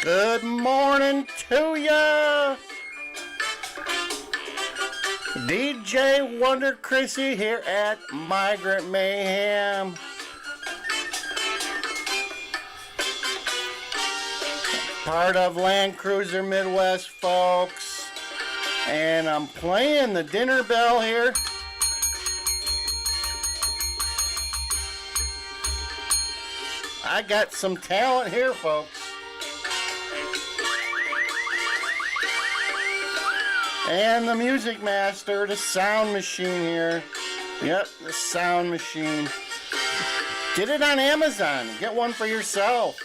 Good morning to ya! DJ Wonder Chrissy here at Migrant Mayhem. Part of Land Cruiser Midwest, folks. And I'm playing the dinner bell here. I got some talent here, folks. And the music master, the sound machine here. Yep, the sound machine. Get it on Amazon. Get one for yourself.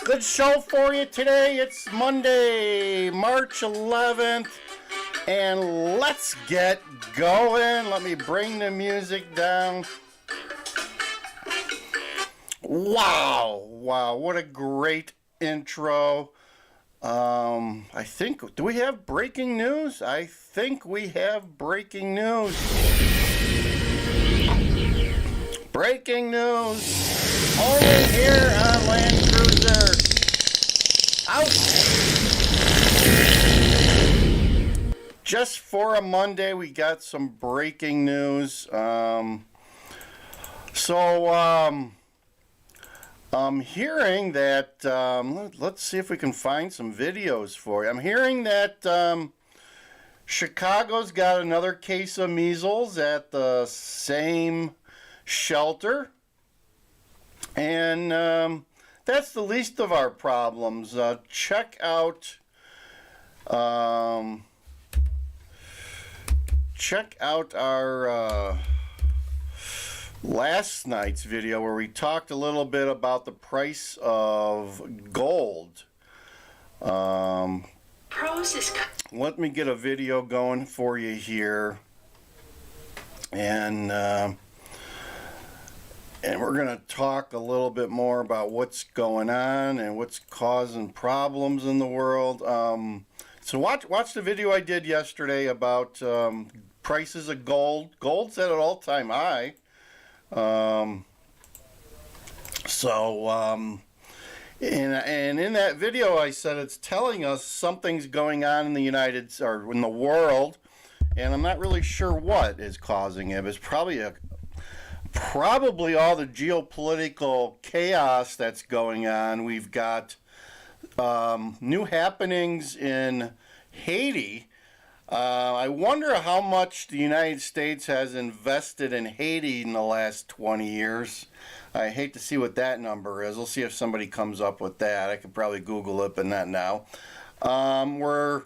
Good show for you today. It's Monday, March 11th. And let's get going. Let me bring the music down. Wow, what a great intro. I think, do we have breaking news? I think we have breaking news. Breaking news. Only here on Land Cruiser. Ouch. Just for a Monday, we got some breaking news. I'm hearing that, let's see if we can find some videos for you. I'm hearing that Chicago's got another case of measles at the same shelter. And that's the least of our problems. Check out our last night's video where we talked a little bit about the price of gold. Let me get a video going for you here, and we're going to talk a little bit more about what's going on and what's causing problems in the world. So watch the video I did yesterday about prices of gold. Gold's at an all-time high. And in that video I said it's telling us something's going on in the in the world, and I'm not really sure what is causing it. It's probably all the geopolitical chaos that's going on. We've got new happenings in Haiti. I wonder how much the United States has invested in Haiti in the last 20 years. I hate to see what that number is. We'll see if somebody comes up with that. I could probably Google it, but not now. We're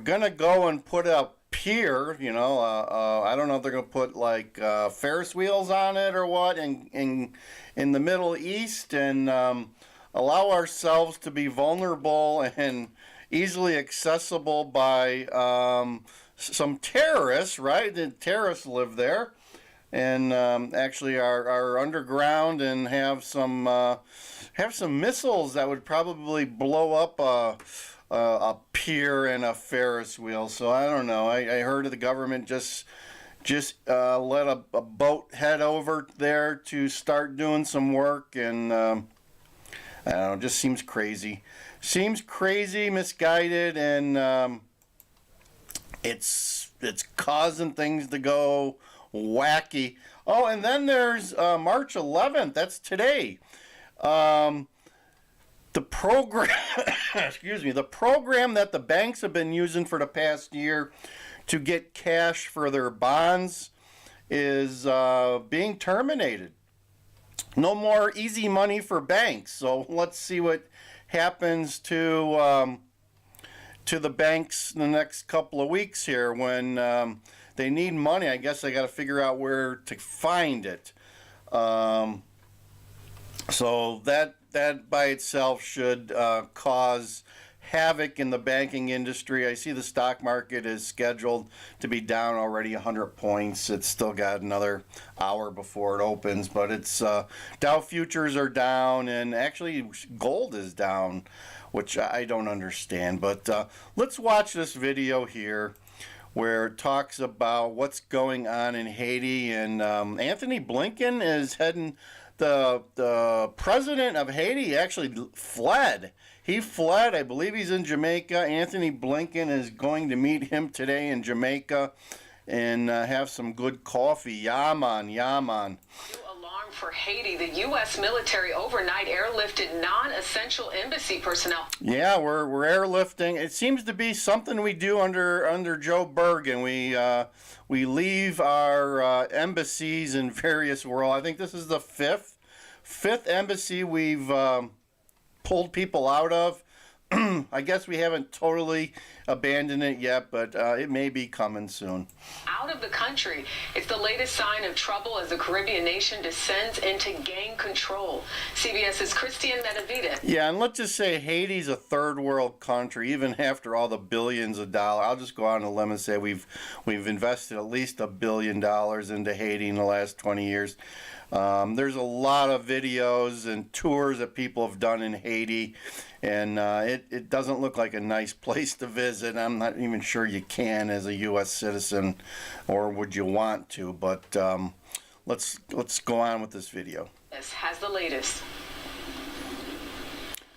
gonna go and put a pier. I don't know if they're gonna put like Ferris wheels on it or what in the Middle East, and allow ourselves to be vulnerable and easily accessible by some terrorists, right? The terrorists live there, and actually are underground and have some missiles that would probably blow up a pier and a Ferris wheel. So I don't know. I heard the government just let a boat head over there to start doing some work, and I don't know. It just seems crazy. Seems crazy, misguided, and it's causing things to go wacky. Oh, and then there's March 11th. That's today. The program, the program that the banks have been using for the past year to get cash for their bonds is being terminated. No more easy money for banks. So let's see what happens to the banks in the next couple of weeks here when they need money. I guess they got to figure out where to find it. So that by itself should cause havoc in the banking industry. I see the stock market is scheduled to be down already 100 points. It's still got another hour before it opens, but it's Dow futures are down, and actually gold is down, which I don't understand. But let's watch this video here where it talks about what's going on in Haiti, and Anthony Blinken is heading the president of Haiti actually fled. He fled. I believe he's in Jamaica. Anthony Blinken is going to meet him today in Jamaica and have some good coffee. Yaman, yaman. Alarm for Haiti. The U.S. military overnight airlifted non-essential embassy personnel. Yeah, we're airlifting. It seems to be something we do under Joe Bergen. We leave our embassies in various world. I think this is the fifth embassy we've pulled people out of. I guess we haven't totally abandoned it yet, but it may be coming soon. Out of the country, it's the latest sign of trouble as the Caribbean nation descends into gang control. CBS's Christian Benavides. Yeah, and let's just say Haiti's a third world country, even after all the billions of dollars. I'll just go out on a limb and say we've invested at least $1 billion into Haiti in the last 20 years. There's a lot of videos and tours that people have done in Haiti, and it doesn't look like a nice place to visit. I'm not even sure you can as a U.S. citizen, or would you want to, but let's go on with this video. This has the latest.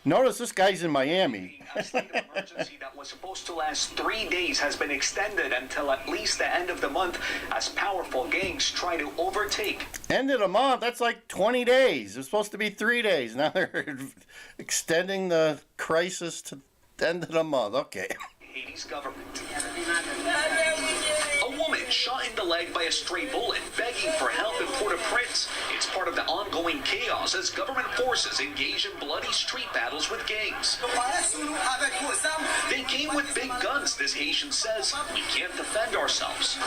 Notice this guy's in Miami. A state of emergency that was supposed to last 3 days has been extended until at least the end of the month as powerful gangs try to overtake. End of the month? That's like 20 days. It was supposed to be 3 days. Now they're extending the crisis to the end of the month. Okay. Haiti's government. A woman shot in the leg by a stray bullet, begging for help in Port-au-Prince. It's part of the ongoing chaos as government forces engage in bloody street battles with gangs. They came with big guns, this Haitian says. We can't defend ourselves.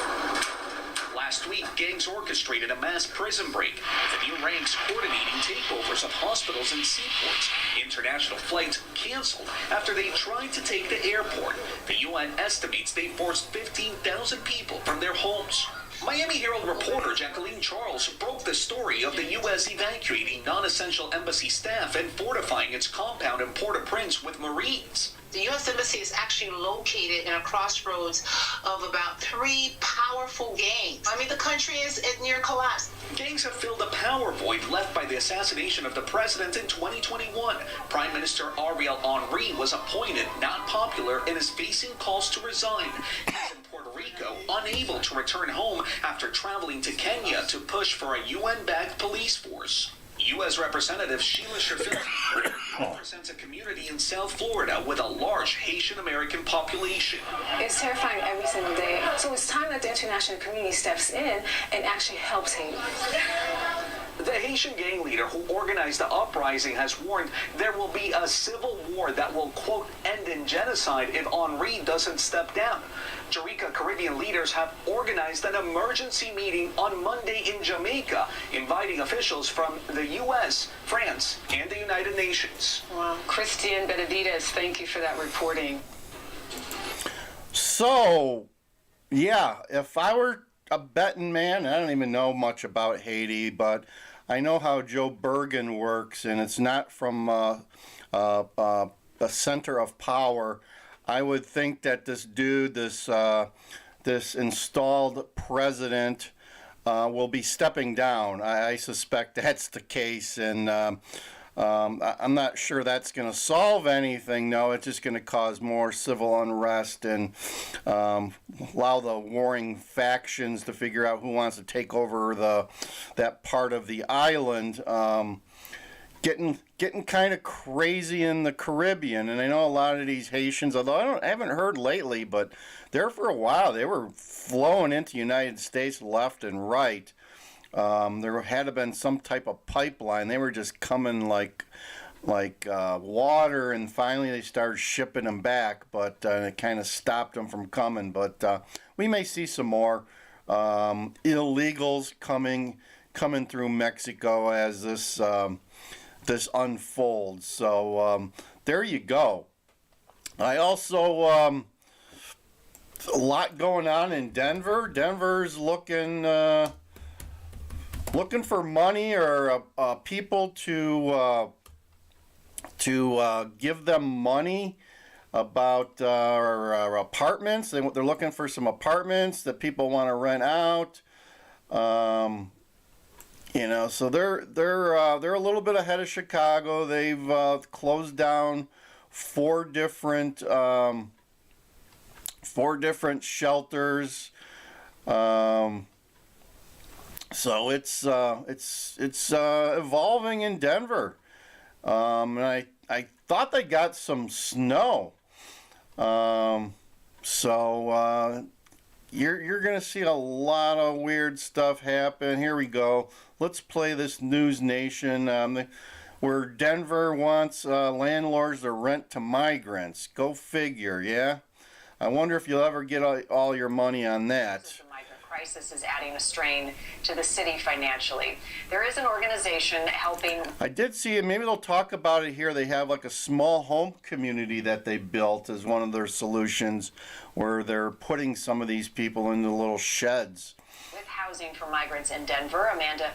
Last week, gangs orchestrated a mass prison break, with the new ranks coordinating takeovers of hospitals and seaports. International flights canceled after they tried to take the airport. The UN estimates they forced 15,000 people from their homes. Miami Herald reporter Jacqueline Charles broke the story of the U.S. evacuating non-essential embassy staff and fortifying its compound in Port-au-Prince with Marines. The U.S. Embassy is actually located in a crossroads of about 3 powerful gangs. I mean, the country is at near collapse. Gangs have filled a power void left by the assassination of the president in 2021. Prime Minister Ariel Henry was appointed, not popular, and is facing calls to resign. He's in Puerto Rico, unable to return home after traveling to Kenya to push for a UN-backed police force. U.S. Representative Sheila Shafil represents a community in South Florida with a large Haitian-American population. It's terrifying every single day. So it's time that the international community steps in and actually helps Haiti. The Haitian gang leader who organized the uprising has warned there will be a civil war that will, quote, end in genocide if Henry doesn't step down. Jamaica Caribbean leaders have organized an emergency meeting on Monday in Jamaica, inviting officials from the U.S., France, and the United Nations. Well, Christian Benavides, thank you for that reporting. So, yeah, if I were a betting man, I don't even know much about Haiti, but I know how Joe Bergen works, and it's not from a center of power. I would think that this dude, this installed president, will be stepping down. I suspect that's the case, and I'm not sure that's going to solve anything. No, it's just going to cause more civil unrest and allow the warring factions to figure out who wants to take over that part of the island. Getting kind of crazy in the Caribbean, and I know a lot of these Haitians, although I haven't heard lately, but there for a while they were flowing into the United States left and right. There had to have been some type of pipeline. They were just coming like water, and finally they started shipping them back, but it kind of stopped them from coming. But we may see some more illegals coming through Mexico as this unfolds. So there you go. I also a lot going on in Denver. Denver's looking for money or people to give them money about our apartments. They're looking for some apartments that people want to rent out. You know, so they're a little bit ahead of Chicago. They've closed down four different shelters. So it's evolving in Denver. And I thought they got some snow. So you're gonna see a lot of weird stuff happen. Here we go. Let's play this News Nation, where Denver wants landlords to rent to migrants. Go figure, yeah? I wonder if you'll ever get all your money on that. The migrant crisis is adding a strain to the city financially. There is an organization helping. I did see it. Maybe they'll talk about it here. They have like a small home community that they built as one of their solutions, where they're putting some of these people into little sheds. With Housing for Migrants in Denver, Amanda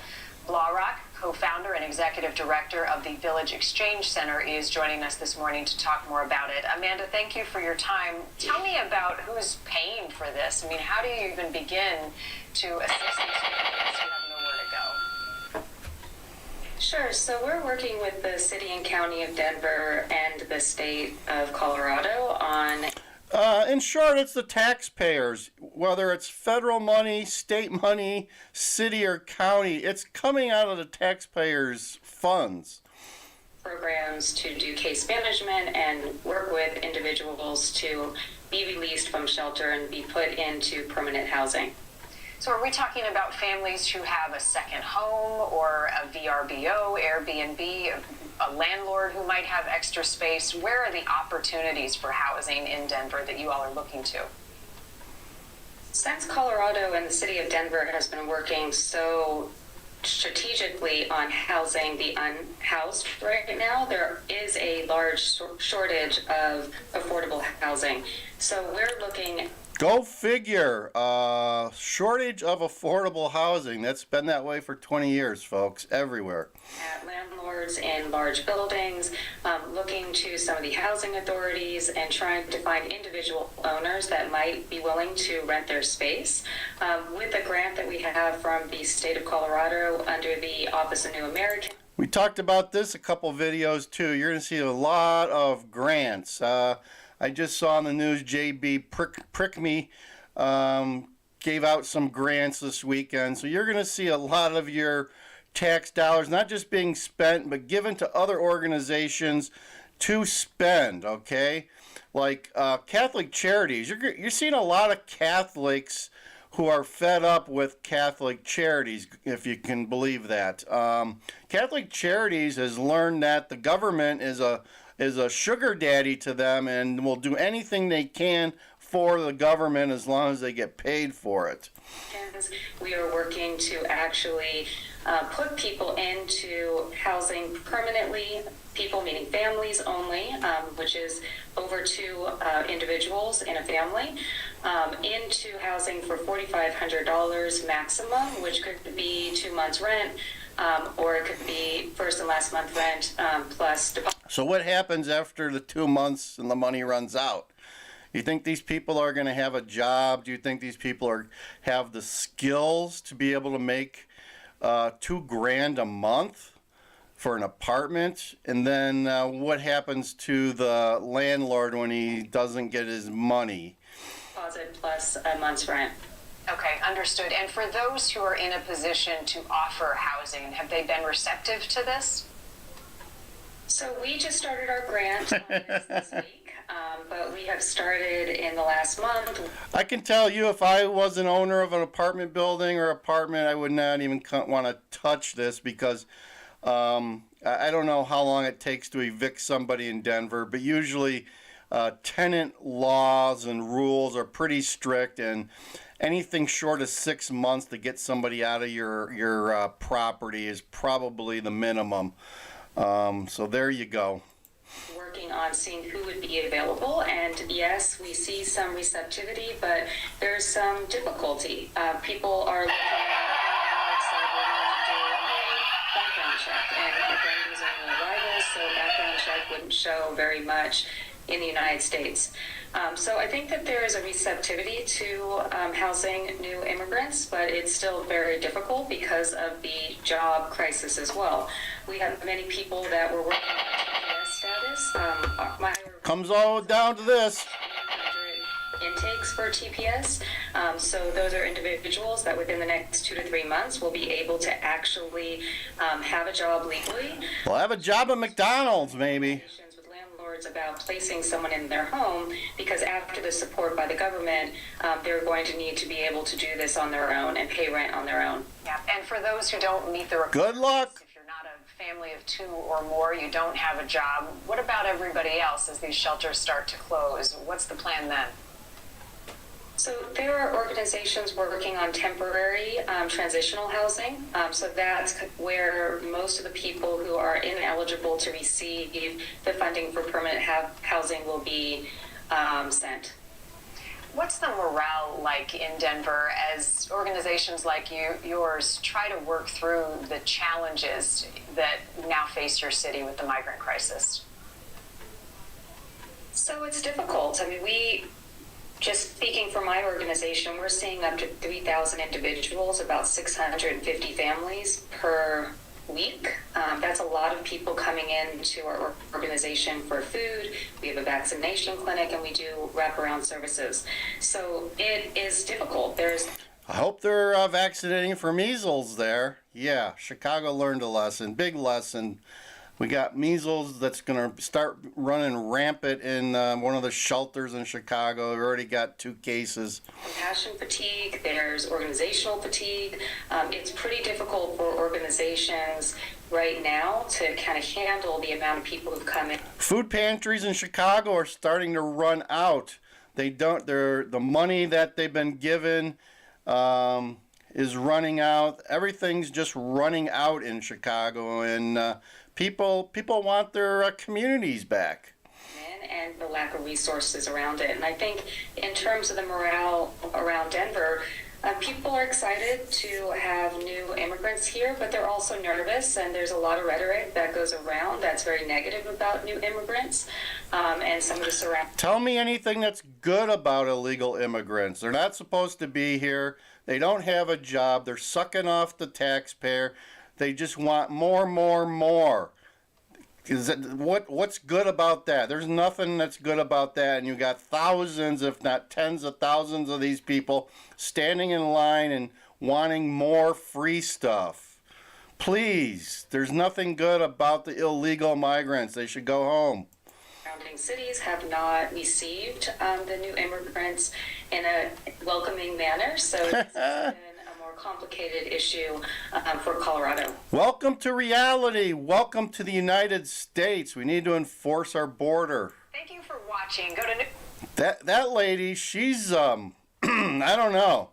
Blaurock, co-founder and executive director of the Village Exchange Center, is joining us this morning to talk more about it. Amanda, thank you for your time. Tell me about who's paying for this. I mean, how do you even begin to assist these families who have nowhere to go? Sure. So we're working with the city and county of Denver and the state of Colorado on. In short, it's the taxpayers, whether it's federal money, state money, city or county, it's coming out of the taxpayers' funds. Programs to do case management and work with individuals to be released from shelter and be put into permanent housing. So are we talking about families who have a second home or a VRBO, Airbnb, a landlord who might have extra space? Where are the opportunities for housing in Denver that you all are looking to? Since Colorado and the city of Denver has been working so strategically on housing the unhoused right now, there is a large shortage of affordable housing. So we're looking. Go figure. Shortage of affordable housing. That's been that way for 20 years, folks, everywhere. At landlords in large buildings, looking to some of the housing authorities and trying to find individual owners that might be willing to rent their space. With a grant that we have from the state of Colorado under the Office of New American. We talked about this a couple videos too. You're going to see a lot of grants. I just saw on the news JB Prickme gave out some grants this weekend. So you're going to see a lot of your tax dollars not just being spent, but given to other organizations to spend, okay? Like Catholic Charities. You're seeing a lot of Catholics who are fed up with Catholic Charities, if you can believe that. Catholic Charities has learned that the government is a sugar daddy to them and will do anything they can for the government as long as they get paid for it. We are working to actually put people into housing permanently, people meaning families only, which is over two individuals in a family, into housing for $4,500 maximum, which could be 2 months rent, or it could be first and last month rent plus deposit. So what happens after the 2 months and the money runs out? You think these people are going to have a job? Do you think these people have the skills to be able to make $2,000 a month for an apartment? And then what happens to the landlord when he doesn't get his money? Deposit plus a month's rent. Okay, understood. And for those who are in a position to offer housing, have they been receptive to this? So we just started our grant on this week, but we have started in the last month. I can tell you, if I was an owner of an apartment building or apartment, I would not even want to touch this because I don't know how long it takes to evict somebody in Denver, but usually tenant laws and rules are pretty strict, and anything short of 6 months to get somebody out of your property is probably the minimum. So there you go. Working on seeing who would be available, and yes, we see some receptivity, but there's some difficulty. People are looking at to do a background check, and again, these are new arrivals, so background check wouldn't show very much in the United States. So I think that there is a receptivity to housing new immigrants, but it's still very difficult because of the job crisis as well. We have many people that were working on TPS status. Comes all down to this. Intakes for TPS. So those are individuals that within the next 2 to 3 months will be able to actually have a job legally. We'll have a job at McDonald's, maybe. With landlords about placing someone in their home, because after the support by the government, they're going to need to be able to do this on their own and pay rent on their own. Yeah, and for those who don't meet the requirements, good luck. if you're not a family of 2 or more, you don't have a job, what about everybody else as these shelters start to close? What's the plan then? So there are organizations working on temporary transitional housing. So that's where most of the people who are ineligible to receive the funding for permanent housing will be sent. What's the morale like in Denver as organizations like yours try to work through the challenges that now face your city with the migrant crisis? So it's difficult. I mean, just speaking for my organization, we're seeing up to 3,000 individuals, about 650 families per week. That's a lot of people coming in to our organization for food. We have a vaccination clinic, and we do wraparound services. So it is difficult. I hope they're vaccinating for measles there. Yeah, Chicago learned a lesson, big lesson. We got measles that's going to start running rampant in one of the shelters in Chicago. We've already got 2 cases. Compassion fatigue, there's organizational fatigue. It's pretty difficult for organizations right now to kind of handle the amount of people who've come in. Food pantries in Chicago are starting to run out. The money that they've been given is running out. Everything's just running out in Chicago, and people want their communities back. And the lack of resources around it. And I think in terms of the morale around Denver, people are excited to have new immigrants here, but they're also nervous, and there's a lot of rhetoric that goes around that's very negative about new immigrants and some of the surrounding. Tell me anything that's good about illegal immigrants. They're not supposed to be here. They don't have a job. They're sucking off the taxpayer. They just want more. What's good about that? There's nothing that's good about that. And you got thousands, if not tens of thousands of these people standing in line and wanting more free stuff. Please, there's nothing good about the illegal migrants. They should go home. Surrounding cities have not received the new immigrants in a welcoming manner, so it's been a more complicated issue for Colorado. Welcome to reality. Welcome to the United States. We need to enforce our border. Thank you for watching. Go to that lady, she's I don't know.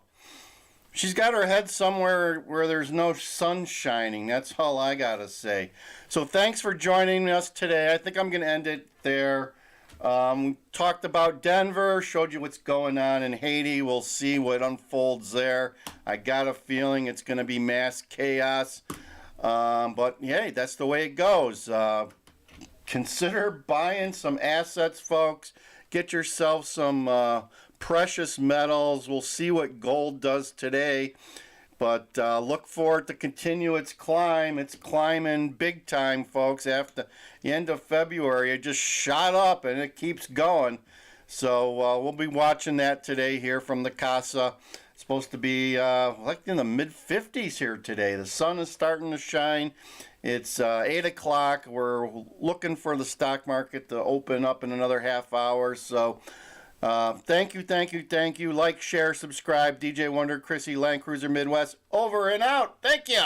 She's got her head somewhere where there's no sun shining. That's all I gotta say. So thanks for joining us today. I think I'm gonna end it there. We talked about Denver, showed you what's going on in Haiti. We'll see what unfolds there. I got a feeling it's gonna be mass chaos. But hey, that's the way it goes. Consider buying some assets, folks. Get yourself some precious metals. We'll see what gold does today, but look for it to continue its climb. It's climbing big time, folks. After the end of February, it just shot up and it keeps going. So we'll be watching that today here from the Casa. It's supposed to be like in the mid-50s here today. The sun is starting to shine. It's 8 o'clock. We're looking for the stock market to open up in another half hour. So thank you. Like, share, subscribe. DJ Wonder Chrissy, Land Cruiser Midwest, over and out. Thank you.